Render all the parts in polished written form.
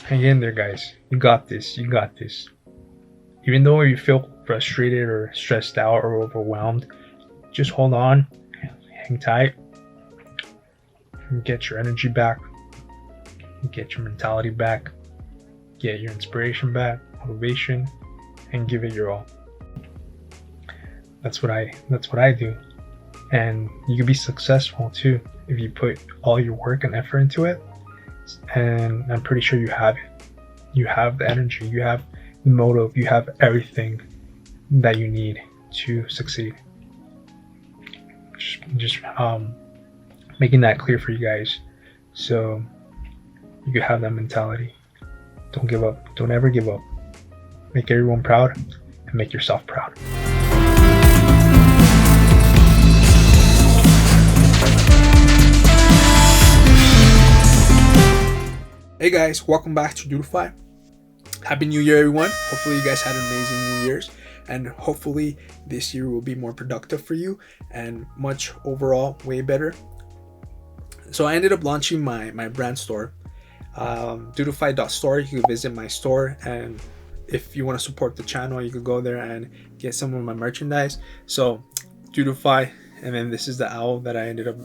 Hang in there, guys. You got this. You got this. Even though you feel frustrated or stressed out or overwhelmed, just hold on, hang tight, and get your energy back, get your mentality back, get your inspiration back, motivation, and give it your all. That's what I do. And you can be successful too if you put all your work and effort into it. And I'm pretty sure you have it. You have the energy, you have the motive, you have everything that you need to succeed. Just making that clear for you guys, so you can have that mentality. Don't give up. Don't ever give up. Make everyone proud and make yourself proud. Hey guys, welcome back to Dodefy. Happy New Year, everyone. Hopefully you guys had an amazing New Year's, and hopefully this year will be more productive for you and much overall way better. So I ended up launching my brand store, Dodefy.store. You can visit my store, and if you want to support the channel, you could go there and get some of my merchandise. So Dodefy, and then this is the owl that I ended up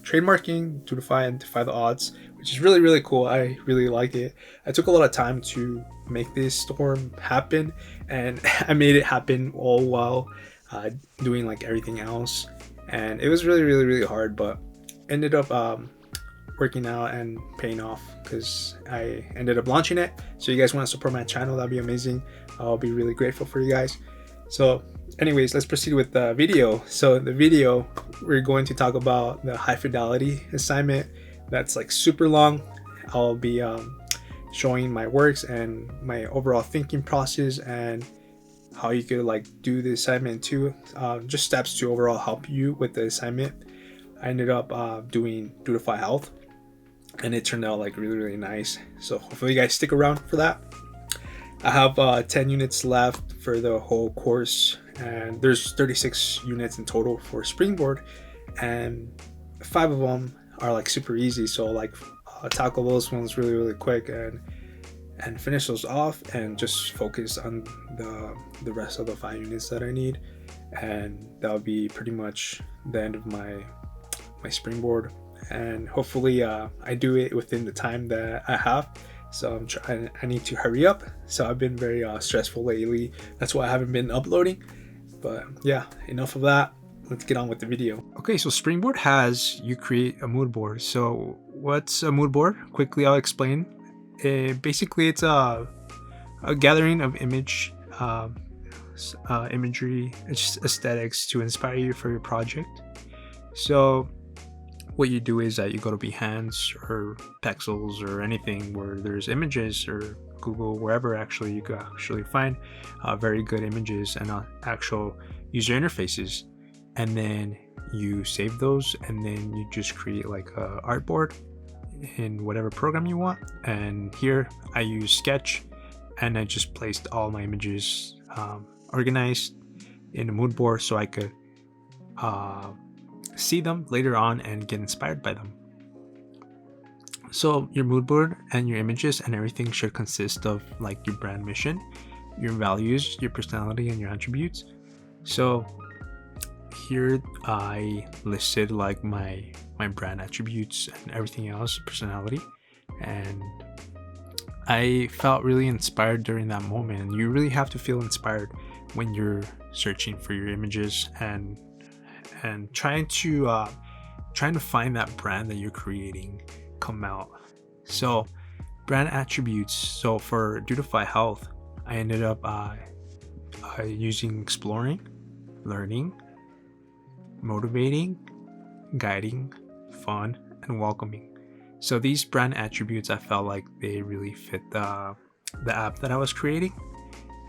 trademarking, Dodefy and Defy the Odds, which is really cool. I really like it. I took a lot of time to make this store happen, and I made it happen all while doing like everything else, and it was really hard, but ended up working out and paying off because I ended up launching it. So you guys want to support my channel, that'd be amazing. I'll be really grateful for you guys. So anyways, let's proceed with the video. So the video, we're going to talk about the high fidelity assignment. That's like super long. I'll be showing my works and my overall thinking process and how you could like do the assignment too. Just steps to overall help you with the assignment. I ended up doing Dodefy Health, and it turned out like really nice. So hopefully you guys stick around for that. I have 10 units left for the whole course, and there's 36 units in total for Springboard, and 5 of them are like super easy. So like tackle those ones really quick and finish those off, and just focus on the rest of the 5 units that I need, and that'll be pretty much the end of my Springboard. And hopefully I do it within the time that I have. So I need to hurry up. So I've been very stressful lately. That's why I haven't been uploading. But yeah, enough of that. Let's get on with the video. Okay, so Springboard has you create a mood board. So what's a mood board? Quickly, I'll explain. Basically, it's a gathering of imagery, aesthetics to inspire you for your project. So what you do is that you go to Behance or Pexels or anything where there's images, or Google, wherever actually you could actually find very good images and actual user interfaces, and then you save those, and then you just create like a artboard in whatever program you want. And here I use Sketch, and I just placed all my images organized in a mood board so I could see them later on and get inspired by them. So your mood board and your images and everything should consist of like your brand mission, your values, your personality, and your attributes. So here I listed like my brand attributes and everything else, personality, and I felt really inspired during that moment. And you really have to feel inspired when you're searching for your images and trying to find that brand that you're creating come out. So brand attributes. So for Dodefy Health, I ended up using exploring, learning, motivating, guiding, fun, and welcoming. So these brand attributes, I felt like they really fit the app that I was creating.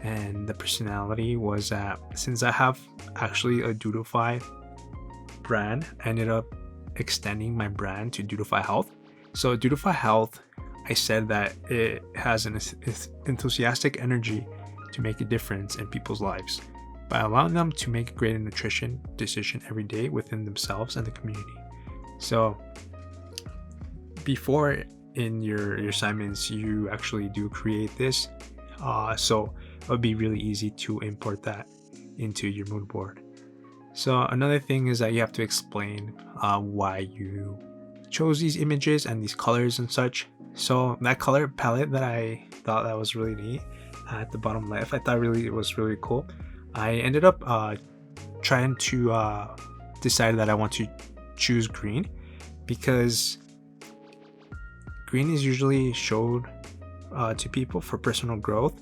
And the personality was that since I have actually a Dodefy brand, I ended up extending my brand to Dodefy Health. So Dodefy Health, I said that it has an enthusiastic energy to make a difference in people's lives by allowing them to make a greater nutrition decision every day within themselves and the community. So before in your assignments you actually do create this, so it would be really easy to import that into your mood board. So another thing is that you have to explain why you chose these images and these colors and such. So that color palette that I thought that was really neat at the bottom left, I thought really it was really cool. I ended up trying to decide that I want to choose green, because green is usually showed to people for personal growth,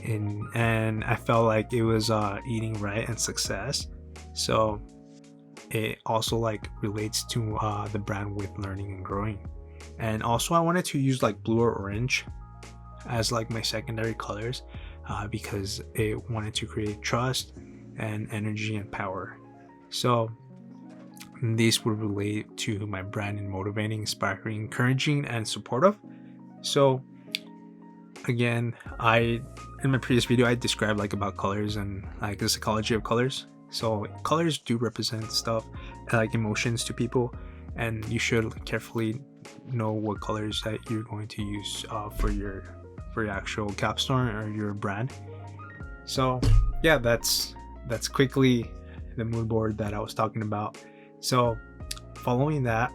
and I felt like it was eating right and success. So it also like relates to the brand with learning and growing. And also I wanted to use like blue or orange as like my secondary colors, because it wanted to create trust and energy and power. So these would relate to my brand in motivating, inspiring, encouraging, and supportive. So again, in my previous video I described like about colors and like the psychology of colors. So colors do represent stuff like emotions to people, and you should carefully know what colors that you're going to use for your actual capstone or your brand. So yeah, that's quickly the mood board that I was talking about. So following that,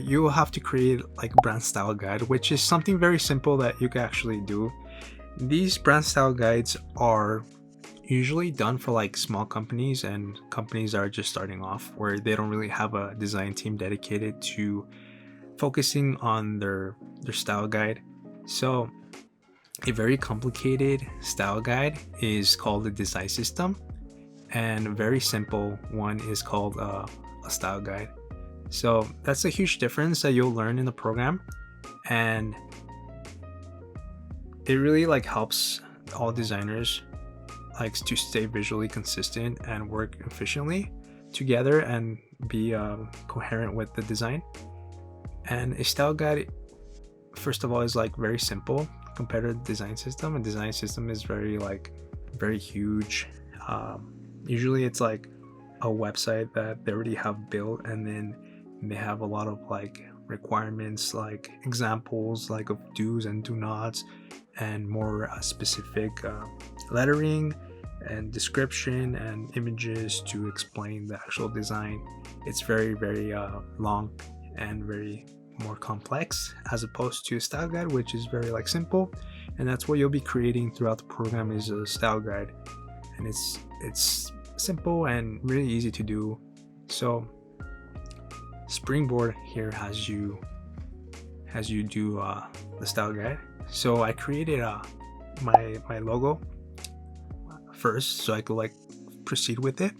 you will have to create like a brand style guide, which is something very simple that you can actually do. These brand style guides are usually done for like small companies and companies that are just starting off, where they don't really have a design team dedicated to focusing on their style guide. So a very complicated style guide is called a design system, and a very simple one is called a style guide. So that's a huge difference that you'll learn in the program, and it really like helps all designers like to stay visually consistent and work efficiently together and be coherent with the design. And a style guide, first of all, is like very simple compared to the design system. A design system is very huge. Usually it's like a website that they already have built, and then they have a lot of like requirements, like examples like of do's and do nots, and more specific lettering and description and images to explain the actual design. It's very long and very more complex, as opposed to a style guide, which is very like simple. And that's what you'll be creating throughout the program, is a style guide, and it's simple and really easy to do. So Springboard here has you do the style guide. So I created my logo first, so I could like proceed with it.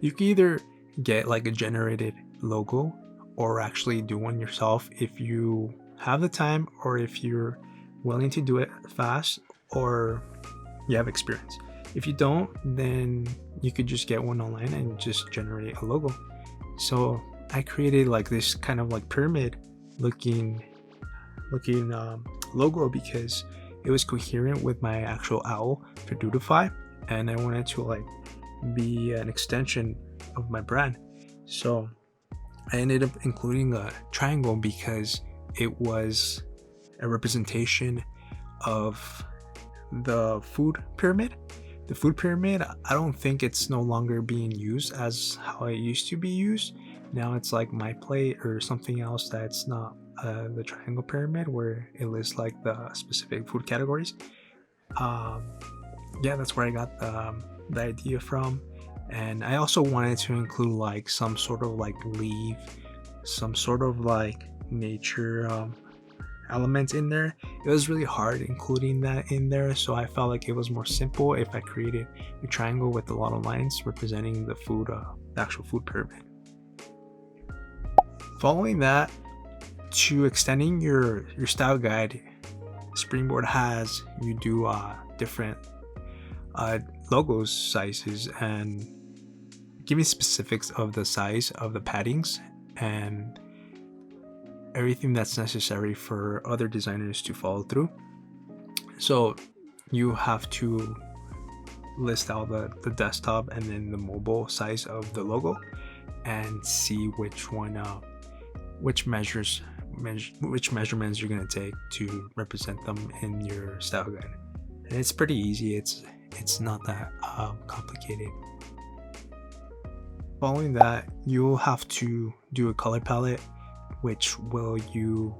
You can either get like a generated logo or actually do one yourself if you have the time, or if you're willing to do it fast, or you have experience. If you don't, then you could just get one online and just generate a logo. So I created like this kind of like pyramid looking logo, because it was coherent with my actual owl for Dodefy, and I wanted to like be an extension of my brand. So I ended up including a triangle because it was a representation of the food pyramid. The food pyramid, I don't think it's no longer being used as how it used to be used. Now it's like my plate or something else that's not the triangle pyramid, where it lists like the specific food categories. Yeah, that's where I got the idea from. And I also wanted to include like some sort of like leaf, some sort of like nature elements in there. It was really hard including that in there, so I felt like it was more simple if I created a triangle with a lot of lines representing the food, the actual food pyramid. Following that, to extending your style guide, Springboard has you do different logos sizes, and give me specifics of the size of the paddings and everything that's necessary for other designers to follow through. So you have to list out the desktop and then the mobile size of the logo, and see which one which measures which measurements you're going to take to represent them in your style guide. And it's pretty easy. It's not that complicated. Following that, you'll have to do a color palette, which will you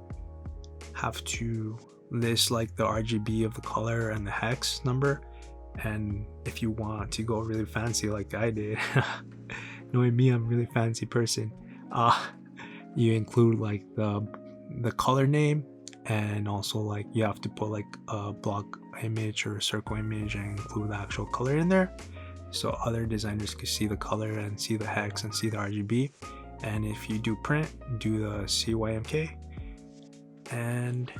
have to list like the RGB of the color and the hex number. And if you want to go really fancy like I did, knowing me, I'm a really fancy person, you include like the color name, and also like you have to put like a block image or a circle image and include the actual color in there, so other designers can see the color and see the hex and see the RGB. And if you do print, do the CYMK. And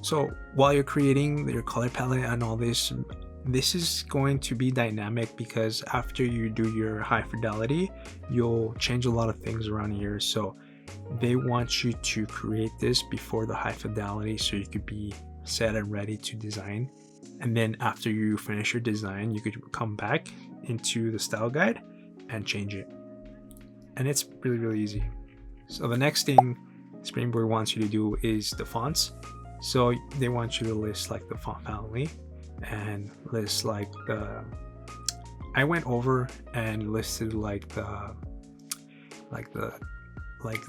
so while you're creating your color palette and all this is going to be dynamic, because after you do your high fidelity, you'll change a lot of things around here. So they want you to create this before the high fidelity so you could be set and ready to design. And then after you finish your design, you could come back into the style guide and change it. And it's really, really easy. So the next thing Springboard wants you to do is the fonts. So they want you to list like the font family and list like I went over and listed like the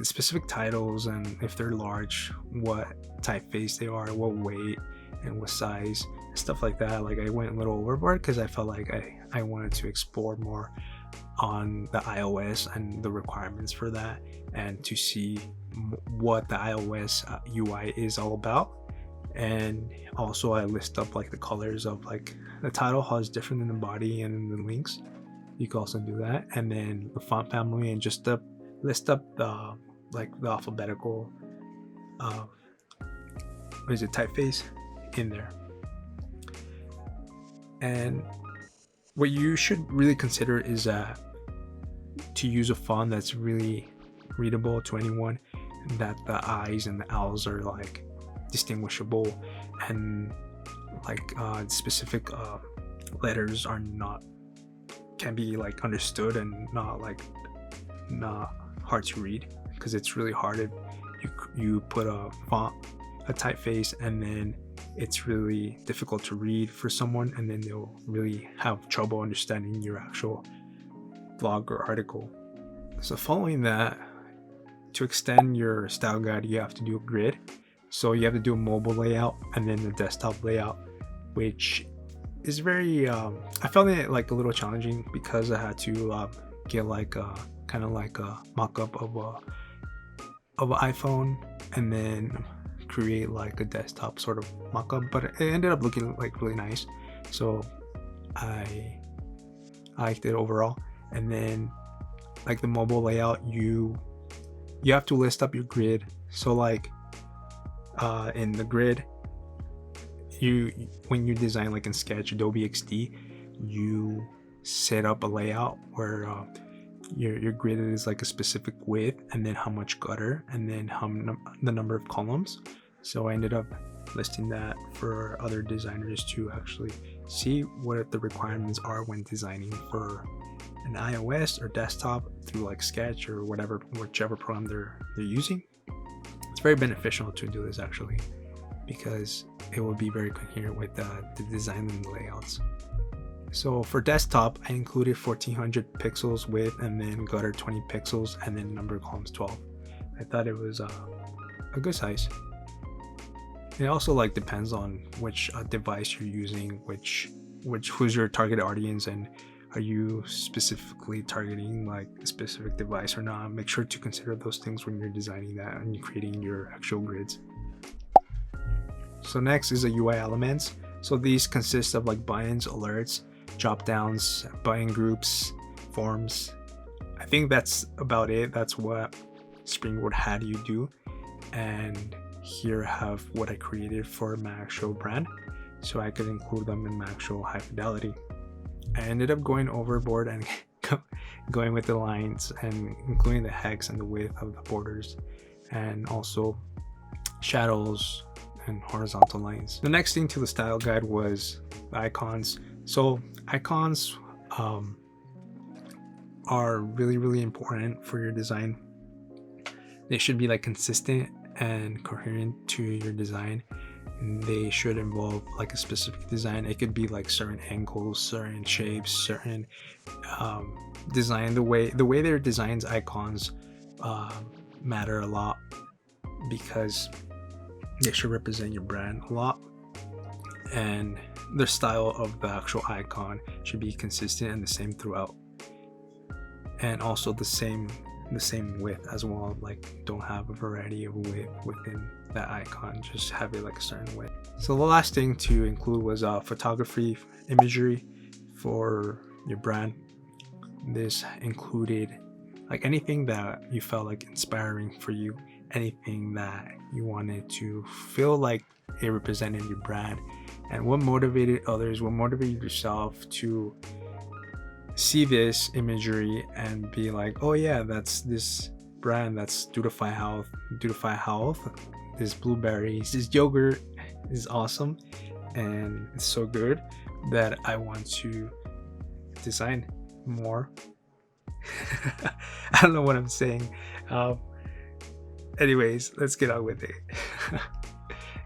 specific titles, and if they're large, what typeface they are, what weight and what size, stuff like that. Like I went a little overboard because I felt like I wanted to explore more on the iOS and the requirements for that, and to see what the iOS UI is all about. And also I list up like the colors of like the title, how it's different than the body and the links. You can also do that. And then the font family, and just list up the like the alphabetical typeface in there. And what you should really consider is to use a font that's really readable to anyone, and that the I's and the L's are like distinguishable, and like specific letters can be like understood and not hard to read, because it's really hard if you put a font, a typeface, and then it's really difficult to read for someone, and then they'll really have trouble understanding your actual blog or article. So following that, to extend your style guide, you have to do a grid. So you have to do a mobile layout and then the desktop layout, which is very I found it like a little challenging, because I had to get like a kind of like a mock-up of an iPhone, and then create like a desktop sort of mock-up, but it ended up looking like really nice, so I liked it overall. And then like the mobile layout, you have to list up your grid. So like in the grid, when you design like in Sketch, Adobe XD, you set up a layout where your grid is like a specific width, and then how much gutter, and then the number of columns. So I ended up listing that for other designers to actually see what the requirements are when designing for an iOS or desktop through like Sketch or whichever program they're using. It's very beneficial to do this actually, because it will be very coherent with the design and the layouts. So for desktop, I included 1400 pixels width, and then gutter 20 pixels, and then number of columns 12. I thought it was a good size. It also like depends on which device you're using, who's your target audience, and are you specifically targeting like a specific device or not. Make sure to consider those things when you're designing that and you're creating your actual grids. So next is the UI elements. So these consist of like buttons, alerts, drop downs, button groups, forms. I think that's about it. That's what Springboard had you do. And here I have what I created for my actual brand, so I could include them in my actual high fidelity. I ended up going overboard and going with the lines and including the hex and the width of the borders, and also shadows and horizontal lines. The next thing to the style guide was the icons. So icons, are really important for your design. They should be like consistent and coherent to your design. And they should involve like a specific design. It could be like certain angles, certain shapes, certain design. The way their designs icons matter a lot, because they should represent your brand a lot, and the style of the actual icon should be consistent and the same throughout, and also the same width as well. Like, don't have a variety of width within that icon, just have it like a certain width. So the last thing to include was photography, imagery for your brand. This included like anything that you felt like inspiring for you, anything that you wanted to feel like it represented your brand, and what motivated others, what motivated yourself to see this imagery and be like, oh yeah, that's this brand, that's Dodefy Health. This blueberries, this yogurt is awesome and it's so good that I want to design more. I don't know what I'm saying. Anyways, let's get on with it.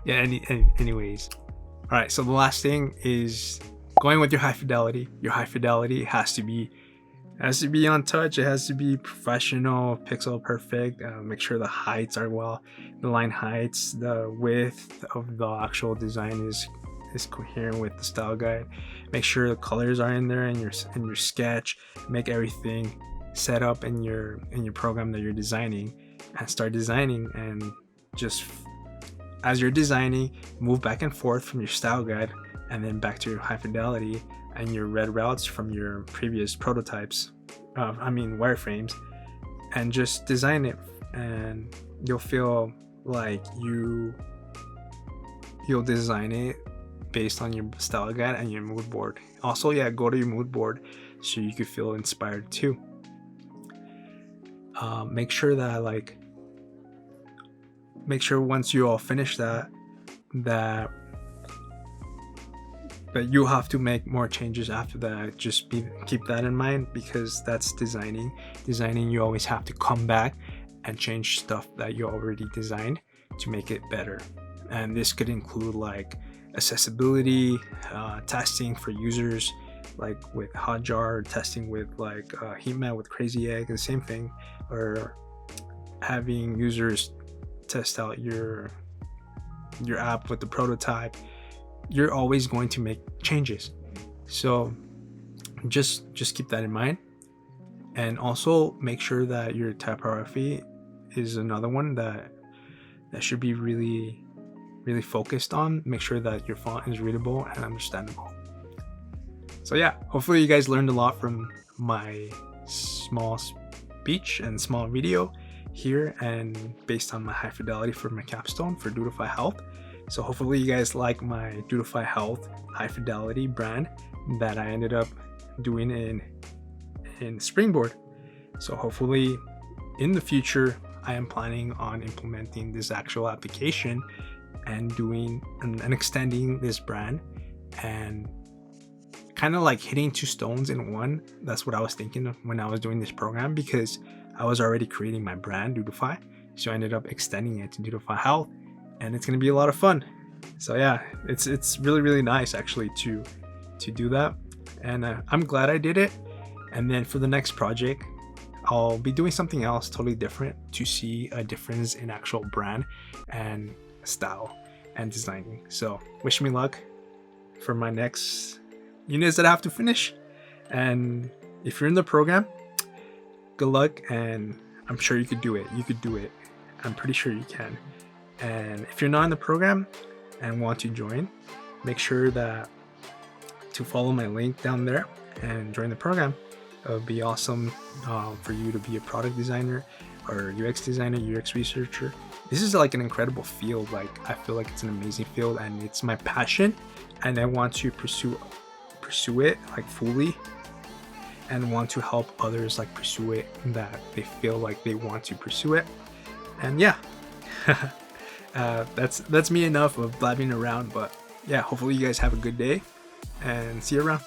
Yeah, anyways. All right, so the last thing is going with your high fidelity. Your high fidelity has to be on touch. It has to be professional, pixel perfect. Make sure the heights are the line heights, the width of the actual design is coherent with the style guide. Make sure the colors are in there in your sketch. Make everything set up in your program that you're designing, and start designing. And just as you're designing, move back and forth from your style guide and then back to your high fidelity and your red routes from your previous prototypes, wireframes, and just design it, and you'll feel like you'll design it based on your style guide and your mood board. Also, yeah, go to your mood board so you could feel inspired too. Make sure once you all finish that you'll have to make more changes after that. Just keep that in mind, because that's designing. You always have to come back and change stuff that you already designed to make it better. And this could include like accessibility, testing for users, like with Hotjar, testing with like heat map with Crazy Egg, the same thing, or having users test out your app with the prototype. You're always going to make changes, so just keep that in mind. And also make sure that your typography is another one that should be really focused on. Make sure that your font is readable and understandable. So yeah, hopefully you guys learned a lot from my small speech and small video here, and based on my high fidelity for my capstone for Dodefy Health. So hopefully you guys like my Dodefy Health high fidelity brand that I ended up doing in Springboard. So hopefully in the future I am planning on implementing this actual application and doing and extending this brand, and kind of like hitting two stones in one. That's what I was thinking when I was doing this program, because I was already creating my brand Dodefy, so I ended up extending it to Dodefy Health, and it's gonna be a lot of fun. So yeah, it's really nice actually to do that, and I'm glad I did it. And then for the next project, I'll be doing something else totally different to see a difference in actual brand and style and designing. So wish me luck for my next units that I have to finish, and if you're in the program, good luck, and I'm sure you could do it. I'm pretty sure you can. And if you're not in the program and want to join, make sure to follow my link down there and join the program. It would be awesome for you to be a product designer or UX designer, UX researcher. This is like an incredible field. Like, I feel like it's an amazing field, and it's my passion, and I want to pursue it like fully, and want to help others like pursue it that they feel like they want to pursue it. And yeah, that's me enough of blabbing around. But yeah, hopefully you guys have a good day, and see you around.